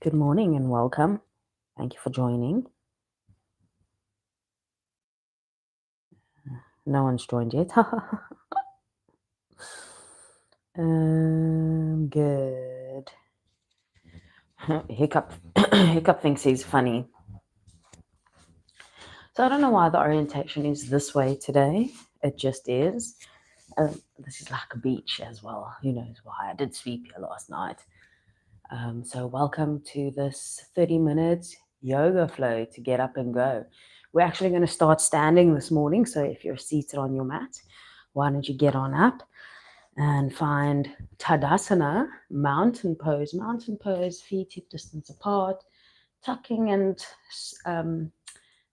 Good morning and welcome. Thank you for joining. No one's joined yet. Good. Hiccup thinks he's funny. So I don't know why the orientation is this way today. It just is. This is like a beach as well. Who knows why? I did sleep here last night. So welcome to this 30 minutes yoga flow to get up and go. We're actually going to start standing this morning. So if you're seated on your mat, why don't you get on up and find Tadasana, mountain pose. Mountain pose, feet hip distance apart, tucking and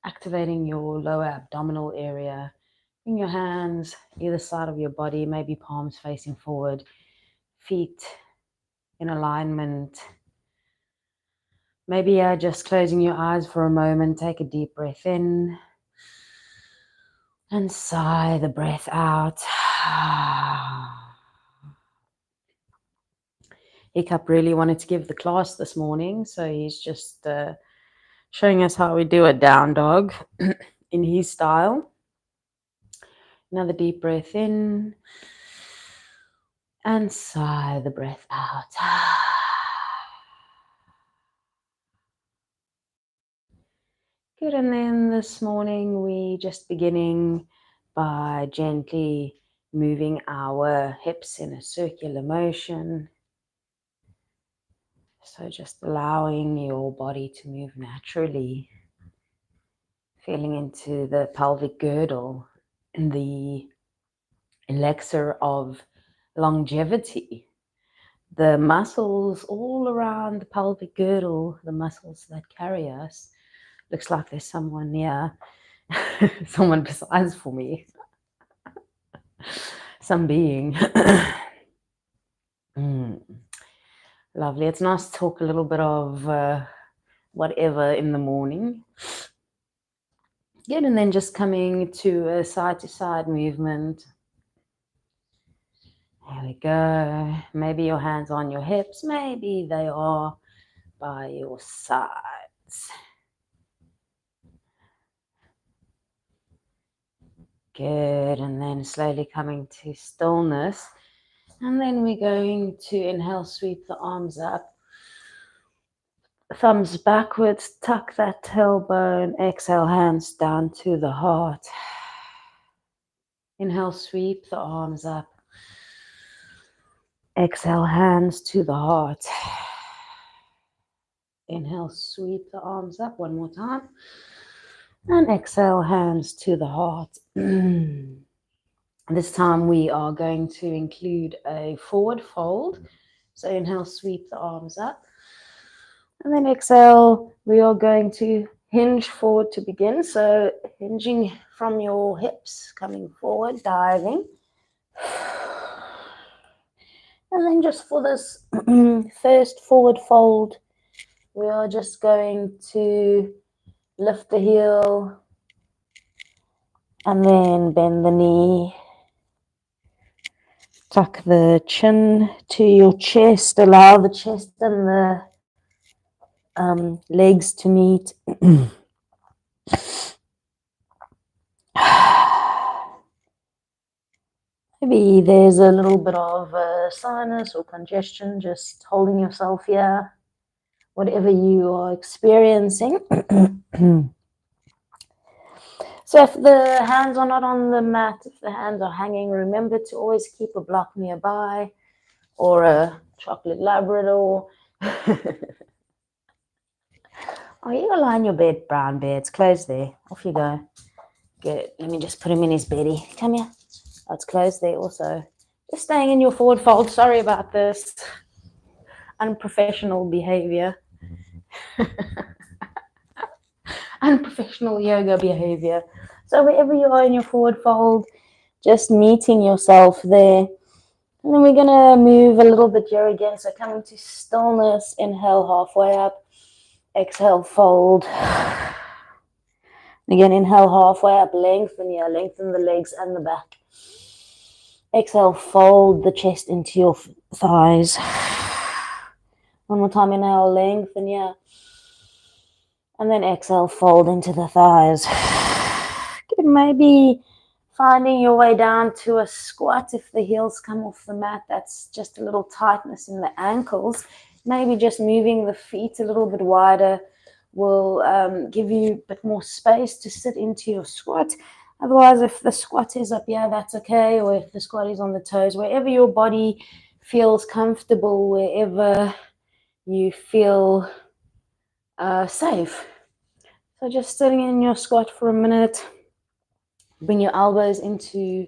activating your lower abdominal area. Bring your hands either side of your body, maybe palms facing forward, feet in alignment. Maybe just closing your eyes for a moment. Take a deep breath in and sigh the breath out. Hiccup really wanted to give the class this morning, so he's just showing us how we do a down dog in his style. Another deep breath in and sigh the breath out. Good, and then this morning we just beginning by gently moving our hips in a circular motion. So just allowing your body to move naturally, feeling into the pelvic girdle and the elixir of longevity. The muscles all around the pelvic girdle, the muscles that carry us. Looks like there's someone near, someone besides for me. Some being. Lovely. It's nice to talk a little bit of whatever in the morning. Good, and then just coming to a side-to-side movement. There we go. Maybe your hands on your hips. Maybe they are by your sides. Good, and then slowly coming to stillness. And then we're going to inhale, sweep the arms up. Thumbs backwards, tuck that tailbone. Exhale, hands down to the heart. Inhale, sweep the arms up. Exhale, hands to the heart. Inhale, sweep the arms up one more time. And exhale, hands to the heart. This time we are going to include a forward fold. So inhale, sweep the arms up. And then exhale, we are going to hinge forward to begin. So hinging from your hips, coming forward, diving. And then just for this first forward fold, we are just going to lift the heel and then bend the knee. Tuck the chin to your chest. Allow the chest and the legs to meet. Maybe there's a little bit of sinus or congestion, just holding yourself here, whatever you are experiencing. So if the hands are not on the mat, if the hands are hanging, remember to always keep a block nearby or a chocolate Labrador. Oh, you gotta lie in your bed, brown bear. It's closed there. Off you go. Good. Let me just put him in his beddy. Come here. Oh, it's closed there also. Just staying in your forward fold. Sorry about this. Unprofessional behavior. Unprofessional yoga behavior. So wherever you are in your forward fold, just meeting yourself there. And then we're going to move a little bit here again. So coming to stillness, inhale halfway up. Exhale, fold. Again, inhale halfway up, lengthen here, lengthen the legs and the back. Exhale, fold the chest into your thighs. One more time, inhale, lengthen, yeah. And then exhale, fold into the thighs. Good, maybe finding your way down to a squat. If the heels come off the mat, that's just a little tightness in the ankles. Maybe just moving the feet a little bit wider will give you a bit more space to sit into your squat. Otherwise, if the squat is up here, that's okay. Or if the squat is on the toes, wherever your body feels comfortable, wherever you feel safe. So just sitting in your squat for a minute. Bring your elbows into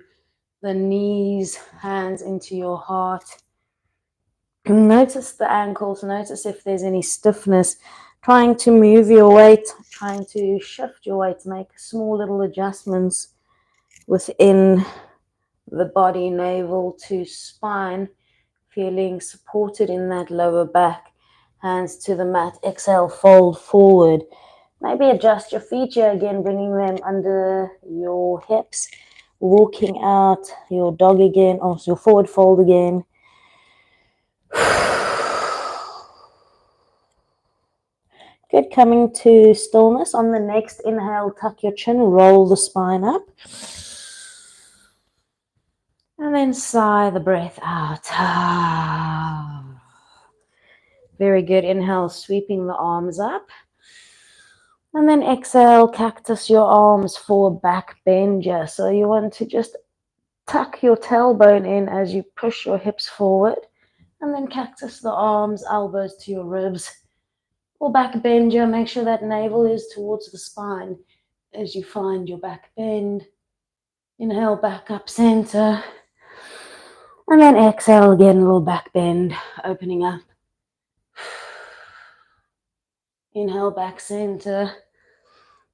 the knees, hands into your heart. Notice the ankles, notice if there's any stiffness. Trying to move your weight, trying to shift your weight, make small little adjustments within the body, navel to spine, feeling supported in that lower back. Hands to the mat, exhale, fold forward. Maybe adjust your feet here again, bringing them under your hips. Walking out your dog again, or your forward fold again. Good, coming to stillness. On the next inhale, tuck your chin, roll the spine up. And then sigh the breath out. Very good. Inhale, sweeping the arms up. And then exhale, cactus your arms for back bend. So you want to just tuck your tailbone in as you push your hips forward. And then cactus the arms, elbows to your ribs. Or back bend, make sure that navel is towards the spine as you find your back bend. Inhale, back up center. And then exhale again, a little back bend, opening up. Inhale, back center.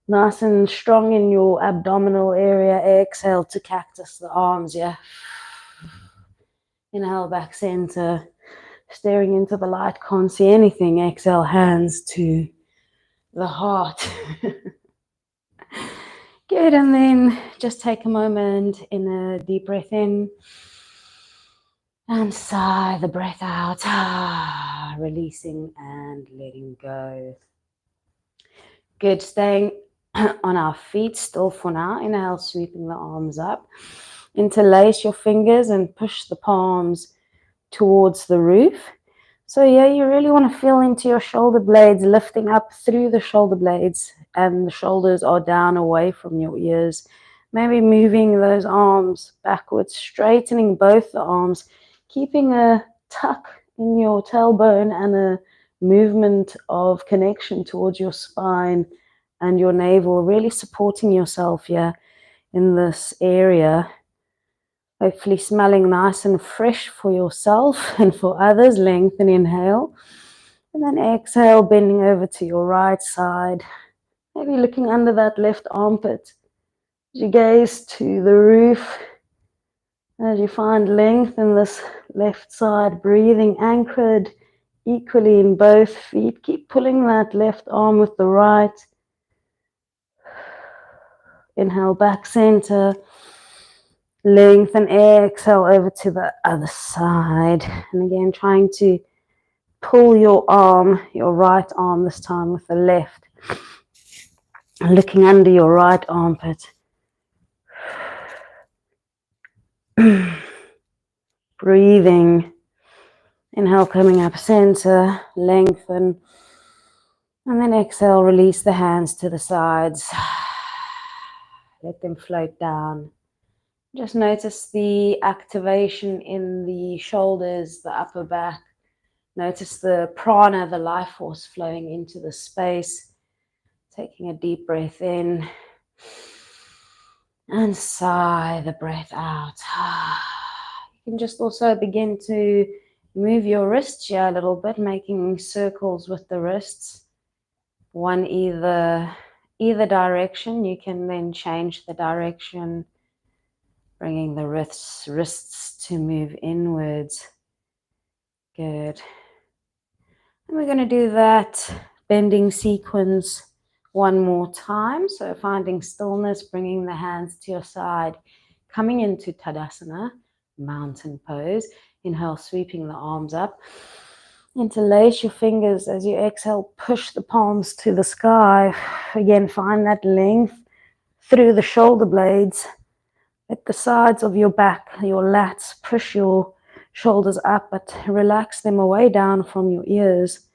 Nice and strong in your abdominal area. Exhale to cactus the arms, Inhale, back center. Staring into the light, can't see anything. Exhale, hands to the heart. Good, and then just take a moment in a deep breath in. And sigh the breath out. Releasing and letting go. Good, staying on our feet still for now. Inhale, sweeping the arms up. Interlace your fingers and push the palms towards the roof. So you really want to feel into your shoulder blades, lifting up through the shoulder blades, and the shoulders are down away from your ears. Maybe moving those arms backwards, straightening both the arms, keeping a tuck in your tailbone and a movement of connection towards your spine and your navel, really supporting yourself here in this area. Hopefully smelling nice and fresh for yourself and for others. Lengthen, inhale. And then exhale, bending over to your right side. Maybe looking under that left armpit. As you gaze to the roof. As you find length in this left side. Breathing anchored equally in both feet. Keep pulling that left arm with the right. Inhale, back center. Lengthen, exhale over to the other side. And again, trying to pull your arm, your right arm this time with the left. And looking under your right armpit. Breathing. Inhale, coming up center. Lengthen. And then exhale, release the hands to the sides. Let them float down. Just notice the activation in the shoulders, the upper back. Notice the prana, the life force flowing into the space. Taking a deep breath in. And sigh the breath out. You can just also begin to move your wrists here a little bit, making circles with the wrists. One either direction. You can then change the direction. Bringing the wrists to move inwards. Good. And we're going to do that bending sequence one more time. So finding stillness, bringing the hands to your side, coming into Tadasana, mountain pose. Inhale, sweeping the arms up. Interlace your fingers as you exhale, push the palms to the sky. Again, find that length through the shoulder blades. At the sides of your back, your lats, push your shoulders up, but relax them away down from your ears.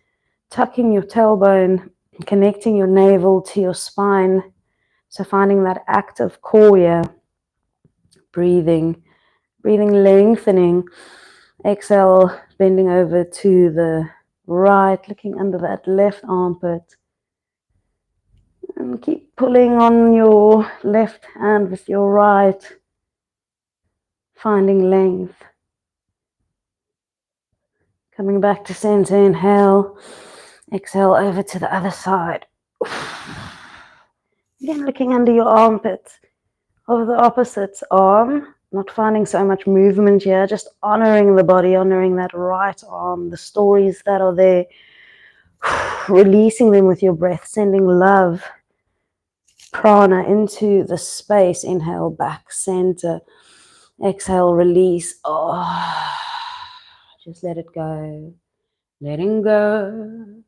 Tucking your tailbone, connecting your navel to your spine. So finding that active core here. Breathing, lengthening. Exhale, bending over to the right, looking under that left armpit. And keep pulling on your left hand with your right, finding length. Coming back to center, inhale. Exhale over to the other side. Again, looking under your armpit of the opposite arm. Not finding so much movement here, just honoring the body, honoring that right arm, the stories that are there. Releasing them with your breath, sending love, prana into the space. Inhale, back, center. Exhale, release. Oh, just let it go. Letting go.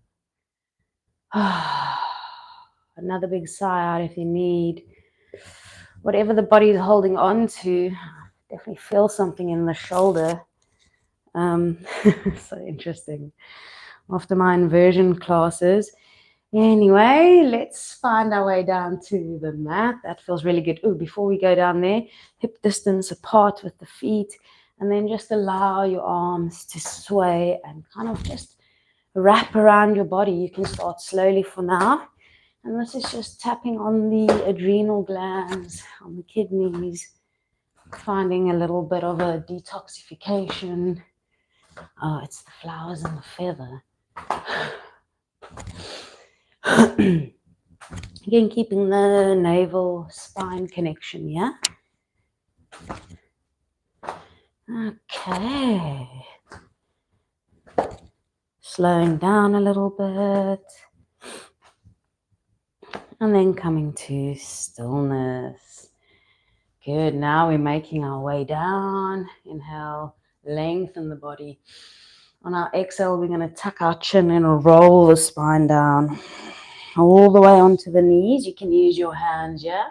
Another big sigh out if you need. Whatever the body is holding on to, definitely feel something in the shoulder. So interesting. After my inversion classes. Anyway, let's find our way down to the mat. That feels really good. Oh, before we go down there, hip distance apart with the feet, and then just allow your arms to sway and kind of just wrap around your body. You can start slowly for now. And this is just tapping on the adrenal glands, on the kidneys, finding a little bit of a detoxification. Oh, it's the flowers and the feather. Again, keeping the navel spine connection, yeah? Okay. Slowing down a little bit. And then coming to stillness. Good. Now we're making our way down. Inhale, lengthen the body. On our exhale, we're going to tuck our chin and roll the spine down. All the way onto the knees. You can use your hands, yeah?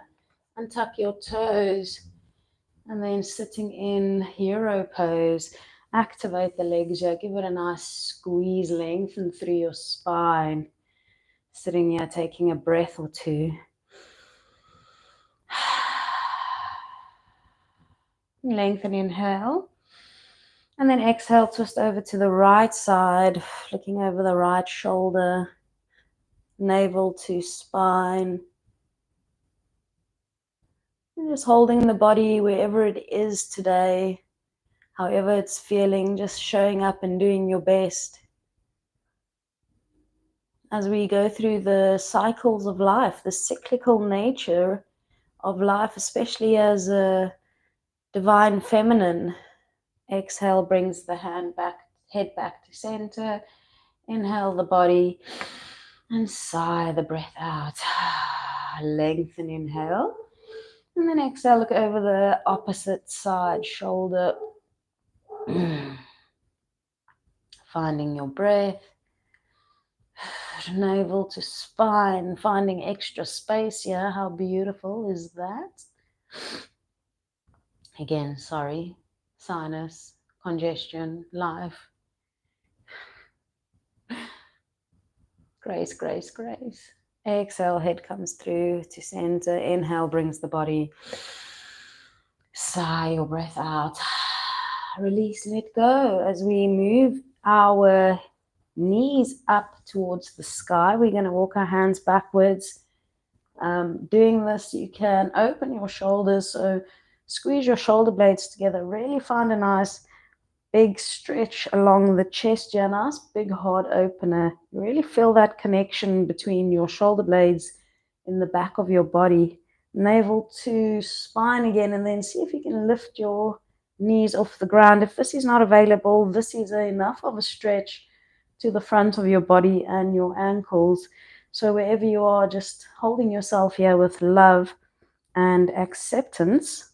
And tuck your toes. And then sitting in hero pose. Activate the legs here. Give it a nice squeeze, lengthen through your spine. Sitting here, taking a breath or two. Lengthen, inhale. And then exhale, twist over to the right side, looking over the right shoulder, navel to spine. And just holding the body wherever it is today, however it's feeling, just showing up and doing your best. As we go through the cycles of life, the cyclical nature of life, especially as a divine feminine. Exhale brings the head back to center. Inhale the body and sigh the breath out. Lengthen, inhale. And then exhale, look over the opposite side, shoulder. Finding your breath. Navel to spine, finding extra space here. How beautiful is that? Again, sorry, sinus, congestion, life. Grace, grace, grace. Exhale, head comes through to center. Inhale brings the body. Sigh your breath out. Release, let go. As we move our knees up towards the sky, we're going to walk our hands backwards. Doing this, you can open your shoulders, so squeeze your shoulder blades together. Really find a nice big stretch along the chest here, nice big heart opener. You really feel that connection between your shoulder blades in the back of your body. Navel to spine again, and then see if you can lift your knees off the ground. If this is not available, this is enough of a stretch to the front of your body and your ankles. So wherever you are, just holding yourself here with love and acceptance.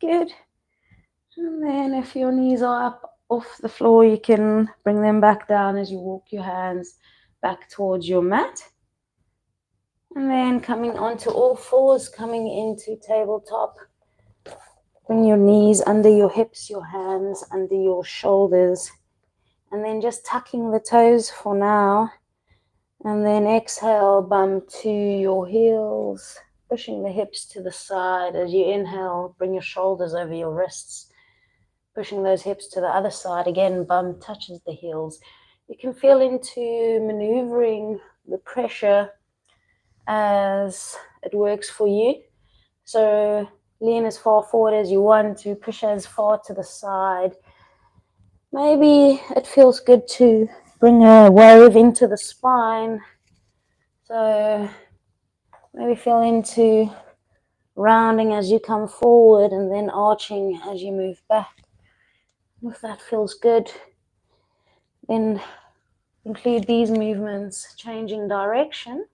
Good. And then if your knees are up off the floor, you can bring them back down as you walk your hands back towards your mat. And then coming onto all fours, coming into tabletop. Bring your knees under your hips, your hands under your shoulders. And then just tucking the toes for now. And then exhale, bum to your heels. Pushing the hips to the side. As you inhale, bring your shoulders over your wrists. Pushing those hips to the other side. Again, bum touches the heels. You can feel into maneuvering the pressure as it works for you. So lean as far forward as you want to, push as far to the side. Maybe it feels good to bring a wave into the spine. So maybe feel into rounding as you come forward and then arching as you move back. If that feels good, then include these movements, changing direction.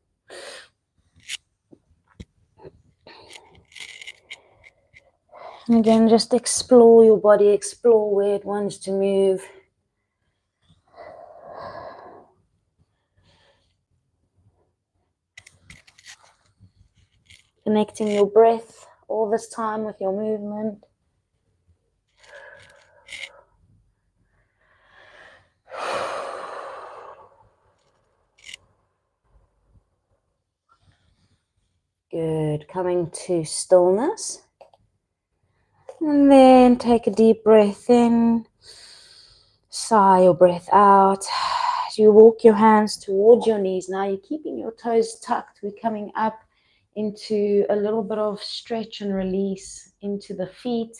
And again, just explore your body, explore where it wants to move. Connecting your breath all this time with your movement. Good. Coming to stillness. And then take a deep breath in. Sigh your breath out. As you walk your hands towards your knees. Now you're keeping your toes tucked. We're coming up into a little bit of stretch and release into the feet.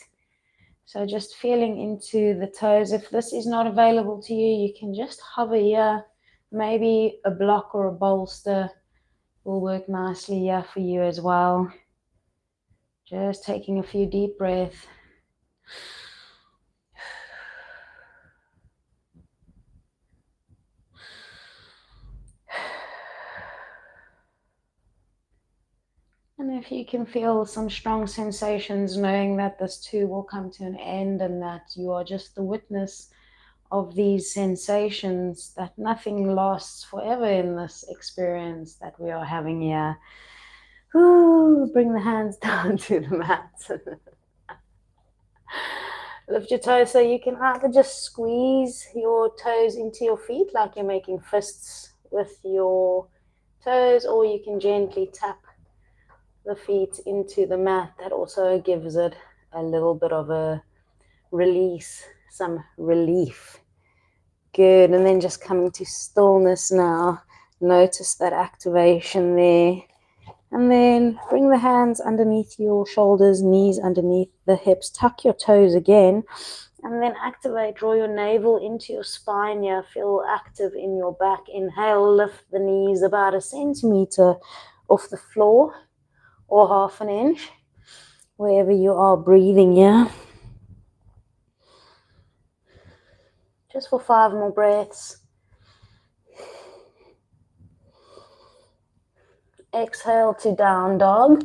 So just feeling into the toes. If this is not available to you, you can just hover here. Maybe a block or a bolster will work nicely here for you as well. Just taking a few deep breaths. And if you can feel some strong sensations, knowing that this too will come to an end and that you are just the witness of these sensations, that nothing lasts forever in this experience that we are having here. Ooh, bring the hands down to the mat. Lift your toes so you can either just squeeze your toes into your feet like you're making fists with your toes, or you can gently tap the feet into the mat. That also gives it a little bit of a release, some relief. Good. And then just coming to stillness now. Notice that activation there. And then bring the hands underneath your shoulders, knees underneath the hips. Tuck your toes again. And then activate. Draw your navel into your spine here. Feel active in your back. Inhale, lift the knees about 1 centimeter off the floor, or 1/2 inch, wherever you are breathing here. Just for 5 more breaths. Exhale to down dog.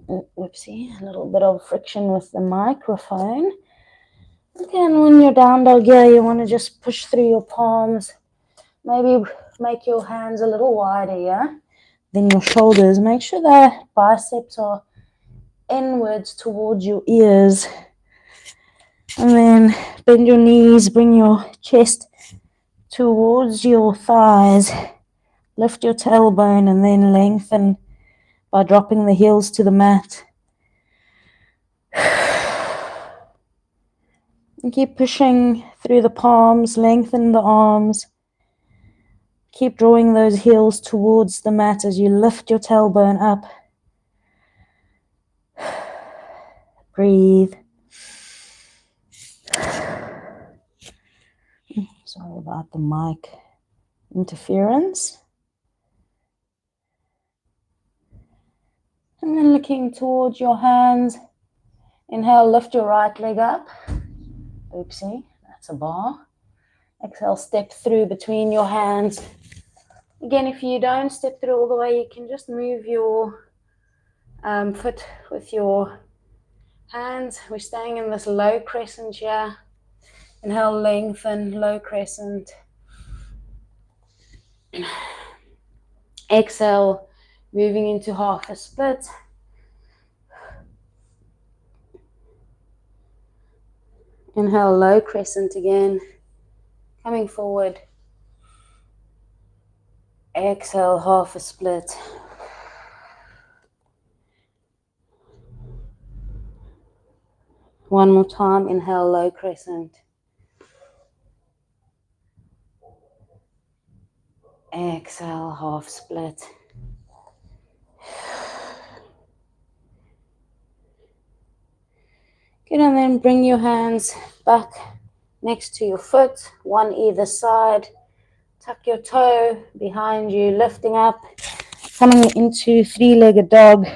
Whoopsie, a little bit of friction with the microphone. Again, when you're down dog here, you want to just push through your palms. Maybe make your hands a little wider here than your shoulders. Make sure the biceps are inwards towards your ears. And then bend your knees, bring your chest towards your thighs. Lift your tailbone and then lengthen by dropping the heels to the mat. And keep pushing through the palms, lengthen the arms. Keep drawing those heels towards the mat as you lift your tailbone up. Breathe. Sorry about the mic interference. And then looking towards your hands. Inhale, lift your right leg up. Oopsie, that's a bar. Exhale, step through between your hands. Again, if you don't step through all the way, you can just move your foot with your Hands, we're staying in this low crescent here. Inhale, lengthen, low crescent. Exhale, moving into half a split. Inhale, low crescent again. Coming forward. Exhale, half a split. One more time, inhale, low crescent. Exhale, half split. Good, and then bring your hands back next to your foot, one either side. Tuck your toe behind you, lifting up, coming into three-legged dog.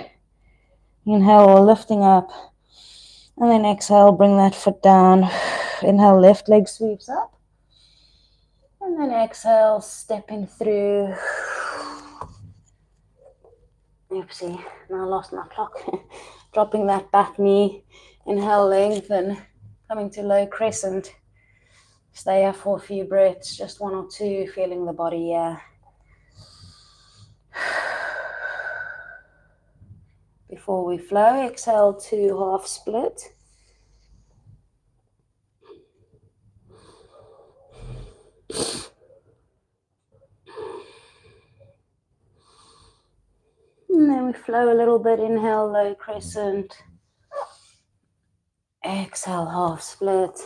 Inhale, lifting up. And then exhale, bring that foot down. Inhale, left leg sweeps up. And then exhale, stepping through. Oopsie, now I lost my clock. Dropping that back knee. Inhale, lengthen. Coming to low crescent. Stay here for a few breaths, just one or two, feeling the body here. Before we flow, exhale to half split. And then we flow a little bit, inhale, low crescent. Exhale, half split.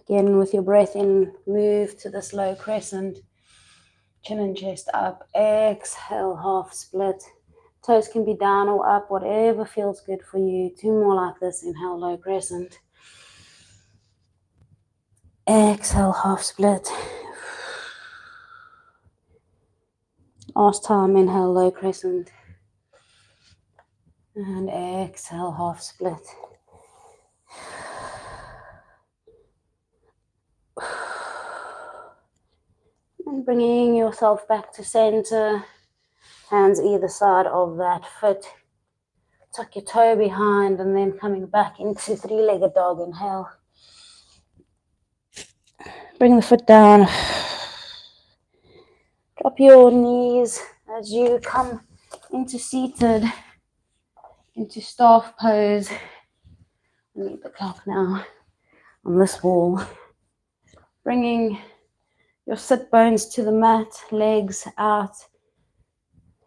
Again, with your breath in, move to this low crescent. Chin and chest up. Exhale, half split. Toes can be down or up, whatever feels good for you. Two more like this. Inhale, low crescent. Exhale, half split. Last time, inhale, low crescent. And exhale, half split. And bringing yourself back to center. Hands either side of that foot. Tuck your toe behind and then coming back into three-legged dog. Inhale. Bring the foot down. Drop your knees as you come into seated, into staff pose. I need the clock now on this wall. Bringing your sit bones to the mat, legs out.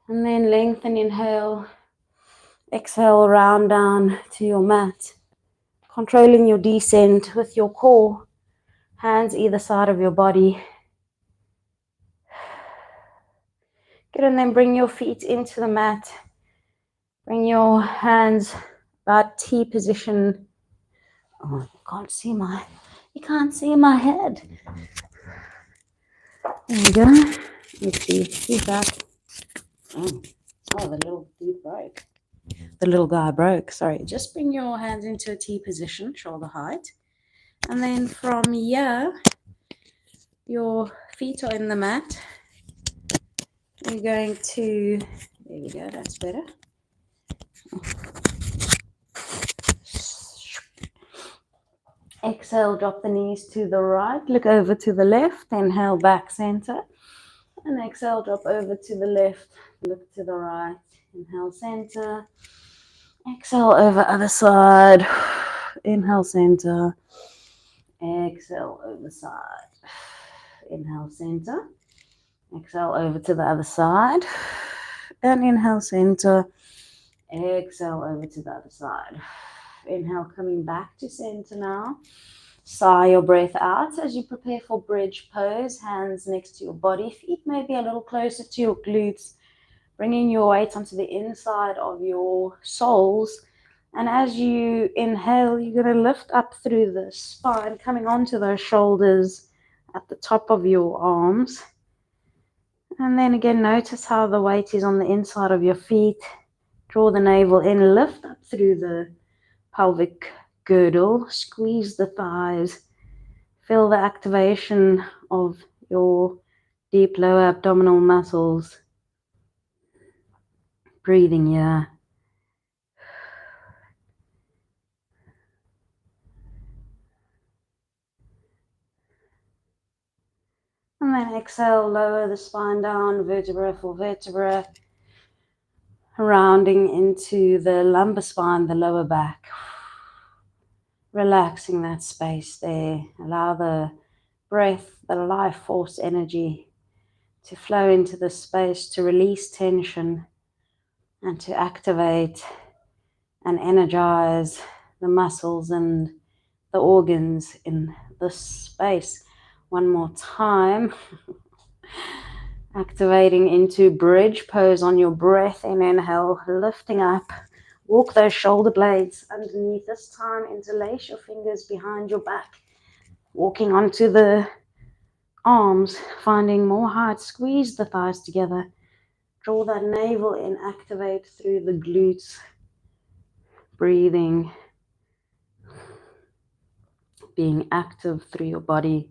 And then lengthen, inhale. Exhale, round down to your mat. Controlling your descent with your core. Hands either side of your body. Good, and then bring your feet into the mat. Bring your hands about T position. Oh, you can't see my head. There we go. Let's see that. Oh, the little dude broke. The little guy broke. Sorry. Just bring your hands into a T position, shoulder height. And then from here, your feet are in the mat. You're going to, there we go, that's better. Exhale, drop the knees to the right, look over to the left, inhale, back center. And exhale, drop over to the left, look to the right, inhale, center. Exhale, over other side, inhale, center. Exhale, over side, inhale, center. Exhale, over to the other side, and inhale, center. Exhale, over to the other side. Inhale, coming back to center now. Sigh your breath out as you prepare for bridge pose. Hands next to your body, feet maybe a little closer to your glutes. Bringing your weight onto the inside of your soles. And as you inhale, you're going to lift up through the spine, coming onto those shoulders at the top of your arms. And then again, notice how the weight is on the inside of your feet. Draw the navel in, lift up through the pelvic girdle, squeeze the thighs, feel the activation of your deep lower abdominal muscles. Breathing here. And then exhale, lower the spine down, vertebra for vertebra, rounding into the lumbar spine, the lower back. Relaxing that space there. Allow the breath, the life force energy to flow into the space, to release tension and to activate and energize the muscles and the organs in this space. One more time. Activating into bridge pose on your breath in. Inhale, lifting up. Walk those shoulder blades underneath. This time, interlace your fingers behind your back. Walking onto the arms, finding more height. Squeeze the thighs together. Draw that navel in. Activate through the glutes. Breathing. Being active through your body.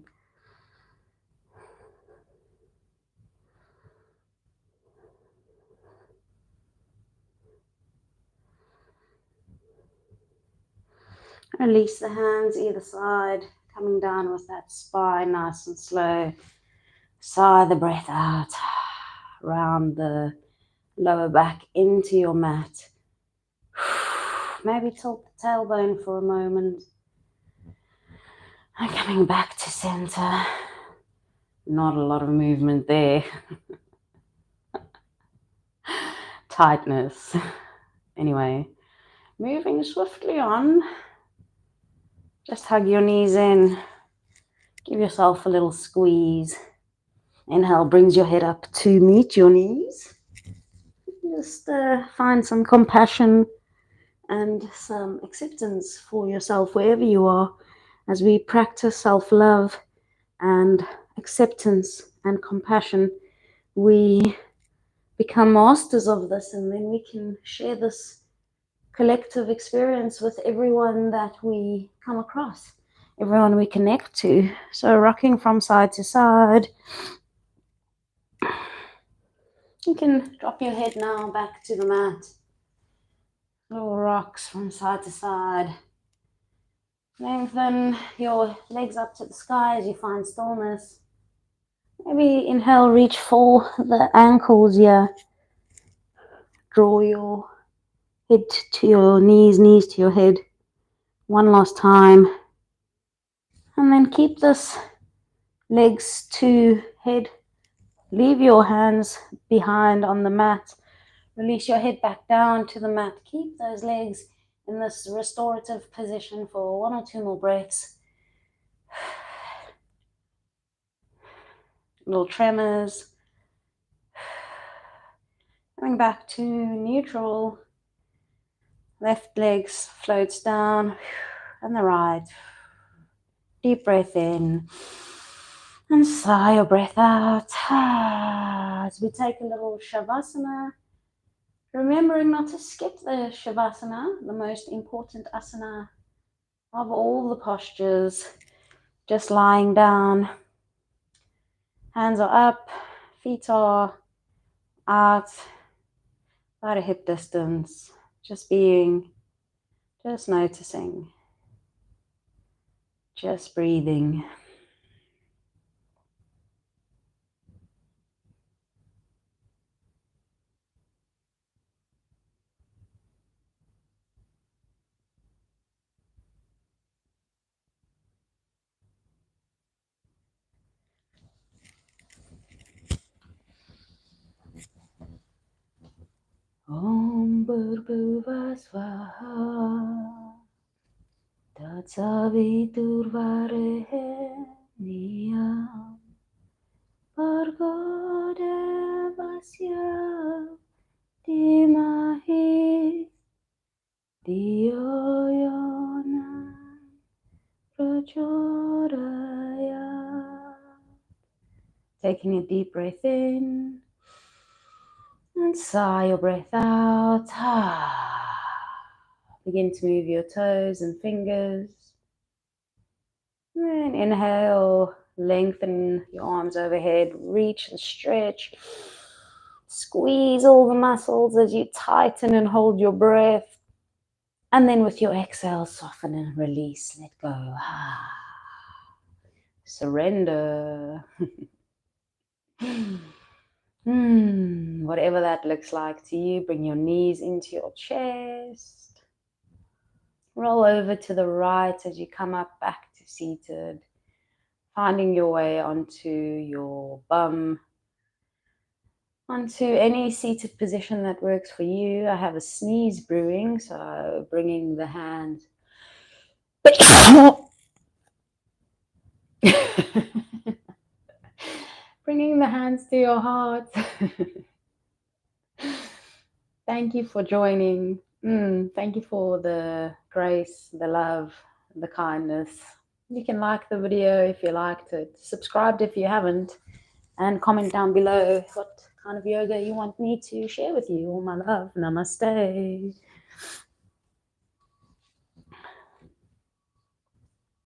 Release the hands either side, coming down with that spine nice and slow. Sigh the breath out. Round the lower back into your mat. Maybe tilt the tailbone for a moment. And coming back to center. Not a lot of movement there. Tightness. Anyway, moving swiftly on. Just hug your knees in. Give yourself a little squeeze. Inhale brings your head up to meet your knees. Just find some compassion and some acceptance for yourself wherever you are as we practice self-love and acceptance and compassion. We become masters of this, and then we can share this collective experience with everyone that we come across, everyone we connect to. So rocking from side to side. You can drop your head now back to the mat. Little rocks from side to side. Lengthen your legs up to the sky as you find stillness. Maybe inhale, reach for the ankles here. Draw your head to your knees, knees to your head. One last time. And then keep this legs to head. Leave your hands behind on the mat. Release your head back down to the mat. Keep those legs in this restorative position for 1 or 2 more breaths. Little tremors. Coming back to neutral. Left leg floats down and the right. Deep breath in and sigh your breath out. As we take a little Shavasana, remembering not to skip the Shavasana, the most important asana of all the postures. Just lying down. Hands are up, feet are out, about a hip distance. Just being, just noticing, just breathing. Om Bhurбhuvah Swaha Tatsaviturvarenyam Bhargo Devasya Dhimahi Dhiyo Yona Prachodayat. Taking a deep breath in and sigh your breath out. Begin to move your toes and fingers. And then inhale, lengthen your arms overhead, reach and stretch. Squeeze all the muscles as you tighten and hold your breath. And then with your exhale, soften and release, let go. Surrender. Whatever that looks like to you, bring your knees into your chest. Roll over to the right as you come up back to seated, finding your way onto your bum, onto any seated position that works for you. I have a sneeze brewing, so bringing the hands. Bringing the hands to your heart. Thank you for joining. Thank you for the grace, the love, the kindness. You can like the video if you liked it, subscribe if you haven't, and comment down below what kind of yoga you want me to share with you. All my love. Namaste.